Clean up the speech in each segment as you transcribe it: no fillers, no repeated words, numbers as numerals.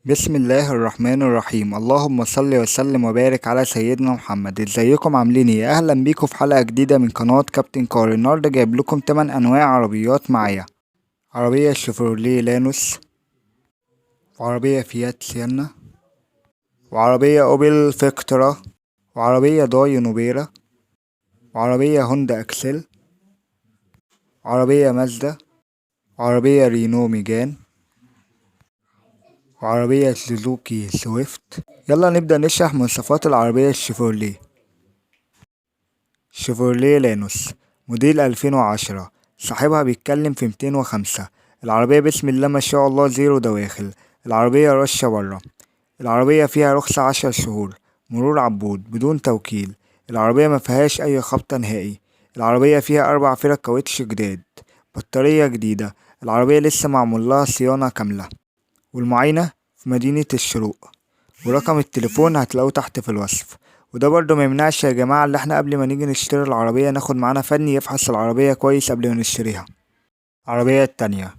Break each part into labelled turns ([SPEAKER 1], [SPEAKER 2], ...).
[SPEAKER 1] بسم الله الرحمن الرحيم. اللهم صل وسلم وبارك على سيدنا محمد. ازيكم عاملين ايه؟ اهلا بيكم في حلقة جديدة من قناة كابتن كار. النهاردة جايب لكم 8 انواع عربيات معايا: عربية شيفروليه لانوس، وعربية فيات سيانا، وعربية اوبل فيكترا، وعربية داي نوبيرا، وعربية هوندا اكسل، وعربية مازدا، وعربية رينو ميجان، وعربية سوزوكي سويفت. يلا نبدأ نشرح مواصفات العربية الشيفروليه. شيفروليه لانوس موديل 2010، صاحبها بيتكلم في 205. العربية بسم الله ما شاء الله زيرو دواخل. العربية رشة برا. العربية فيها رخصة 10 شهور، مرور عبود بدون توكيل. العربية ما فيهاش أي خبطة نهائي. العربية فيها 4 فرق كاوتش جداد، بطارية جديدة. العربية لسه معمول لها صيانة كاملة، والمعاينة في مدينة الشروق. ورقم التليفون هتلاقوه تحت في الوصف. وده برضو ما يمنعش يا جماعة اللي احنا قبل ما نيجي نشتري العربية ناخد معانا فني يفحص العربية كويس قبل ما نشتريها. العربية التانية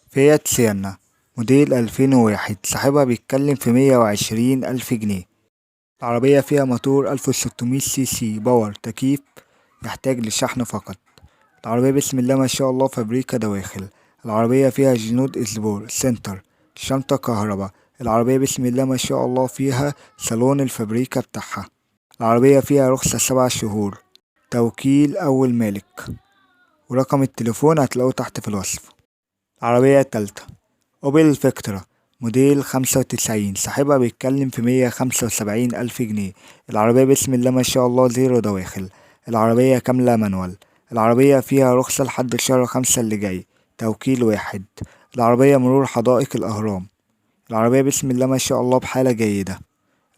[SPEAKER 1] فيات سيانا موديل 2001، صاحبها بيتكلم في 120,000 جنيه. العربية فيها موتور 1600 سي سي باور تكييف، يحتاج للشحن فقط. العربية بسم الله ما شاء الله فابريكا دواخل. العربية فيها جنود اسبور سنتر، شنطة كهرباء. العربية بسم الله ما شاء الله فيها صالون الفابريكا بتاعها. العربية فيها رخصة 7 شهور، توكيل أول مالك. ورقم التليفون هتلاقوه تحت في الوصف. العربية التالتة أوبل فيكترا موديل 95، صاحبها بيتكلم في 175,000 جنيه. العربية بسم الله ما شاء الله زيرو دواخل. العربية كاملة مانوال. العربية فيها رخصة لحد شهر 5 اللي جاي، توكيل واحد. العربية مرور حدائق الأهرام. العربية بسم الله ما شاء الله بحالة جيدة.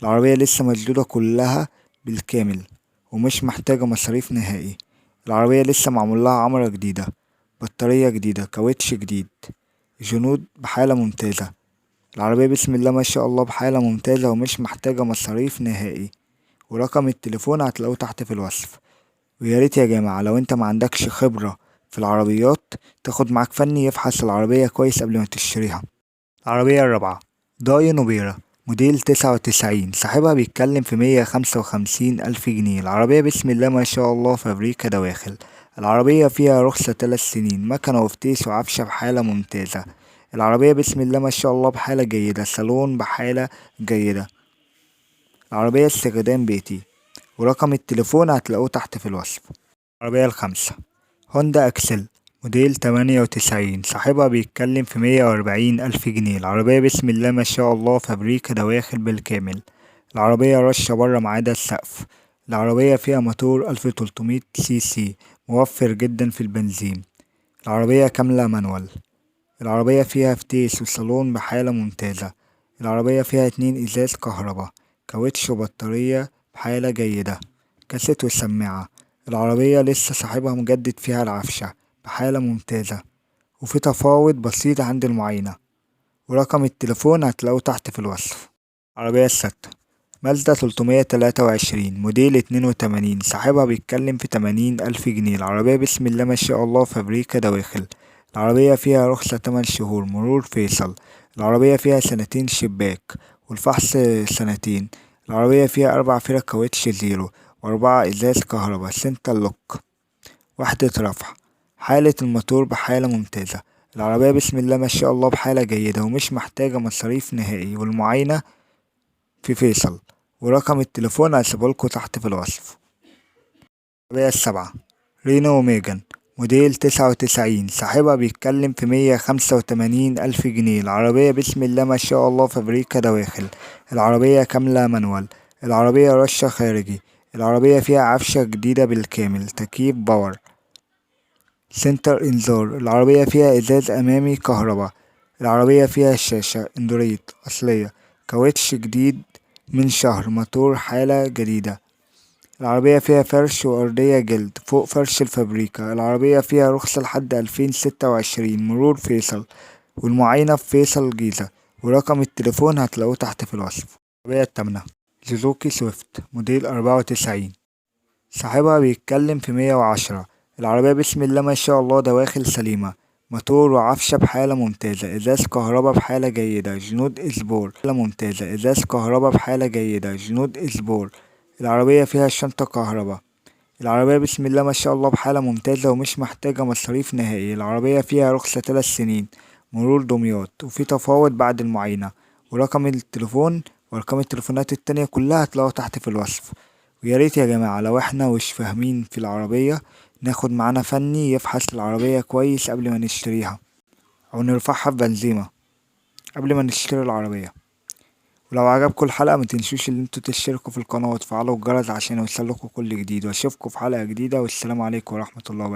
[SPEAKER 1] العربية لسه مشدودة كلها بالكامل ومش محتاجة مصاريف نهائي. العربية لسه معمول لها عمرة جديدة، بطارية جديدة، كاوتش جديد، جنود بحالة ممتازة. العربية بسم الله ما شاء الله بحالة ممتازة ومش محتاجة مصاريف نهائي. ورقم التليفون هتلاقوه تحت في الوصف. وياريت يا جماعة لو انت ما عندكش خبرة في العربيات تاخد معاك فني يفحص العربية كويس قبل ما تشتريها. العربية الرابعة داي نوبيرا موديل 99، صاحبها بيتكلم في 155,000 جنيه. العربية بسم الله ما شاء الله فابريكا دواخل. العربية فيها رخصة 3 سنين، مكنة وفتيس وعفشة بحالة ممتازة. العربية بسم الله ما شاء الله بحالة جيدة، صالون بحالة جيدة. العربية استخدام بيتي. ورقم التليفون هتلاقوه تحت في الوصف. العربية الخامسة هوندا أكسل موديل 98، صاحبها بيتكلم في 140,000 جنيه. العربية بسم الله ما شاء الله فابريكا دواخل بالكامل. العربية رشة برا ما عدا السقف. العربية فيها موتور 1300 سي سي، موفر جدا في البنزين. العربية كاملة مانوال. العربية فيها فتيس وصالون بحالة ممتازة. العربية فيها 2 ازاز كهرباء، كاوتش وبطارية بحالة جيدة، كاسيت والسماعة. العربية لسه صاحبها مجدد فيها العفشة بحالة ممتازة، وفي تفاوض بسيط عند المعاينة. ورقم التليفون هتلاقوه تحت في الوصف. العربية الستة مازدا 323 موديل 82، صاحبها بيتكلم في 80,000 جنيه. العربية بسم الله ما شاء الله فابريكا دواخل. العربية فيها رخصة 8 شهور، مرور فيصل. العربية فيها سنتين شباك، والفحص سنتين. العربية فيها 4 فرق كاوتش زيرو، و4 ازاز كهرباء سنتر لوك، وحدة رفع. حالة الموتور بحالة ممتازة. العربية بسم الله ما شاء الله بحالة جيدة ومش محتاجة مصاريف نهائي، والمعاينة في فيصل. ورقم التليفون هسيبهولكوا تحت في الوصف. العربية السابعة رينو ميجان موديل 99، صاحبها بيتكلم في 185,000 جنيه. العربية بسم الله ما شاء الله فابريكا دواخل. العربية كاملة مانوال. العربية رشة خارجي. العربية فيها عفشة جديدة بالكامل، تكييف باور، سنتر انذار. العربية فيها ازاز امامي كهرباء. العربية فيها شاشة اندرويد اصلية، كاوتش جديد من شهر، موتور حالة جديدة. العربية فيها فرش وأرضية جلد فوق فرش الفابريكا. العربية فيها رخصة لحد 2026، مرور فيصل، والمعاينة في فيصل جيزة. ورقم التليفون هتلاقوه تحت في الوصف. العربية التامنة سوزوكي سويفت موديل 94، صاحبها بيتكلم في 110. العربية بسم الله ما شاء الله دواخل سليمة، موتور وعفشة بحالة ممتازة، ازاز كهربا بحالة جيدة، جنود اسبور حالة ممتازة، ازاز كهربا بحالة جيدة، جنود اسبور. العربية فيها شنطة كهربا. العربية بسم الله ما شاء الله بحالة ممتازة ومش محتاجة مصاريف نهائي. العربية فيها رخصة 3 سنين، مرور دمياط، وفي تفاوض بعد المعاينة. ورقم التليفون وارقام التليفونات التانية كلها هتلاقوها تحت في الوصف. وياريت يا جماعة لو احنا مش فاهمين في العربية ناخد معانا فني يفحص العربية كويس قبل ما نشتريها، او نرفعها في بنزيمة قبل ما نشتري العربية. ولو عجبكم الحلقة متنسوش ان انتوا تشتركوا في القناة وتفعلوا الجرس عشان يوصلكوا كل جديد، واشوفكوا في حلقة جديدة، والسلام عليكم ورحمة الله وبركاته.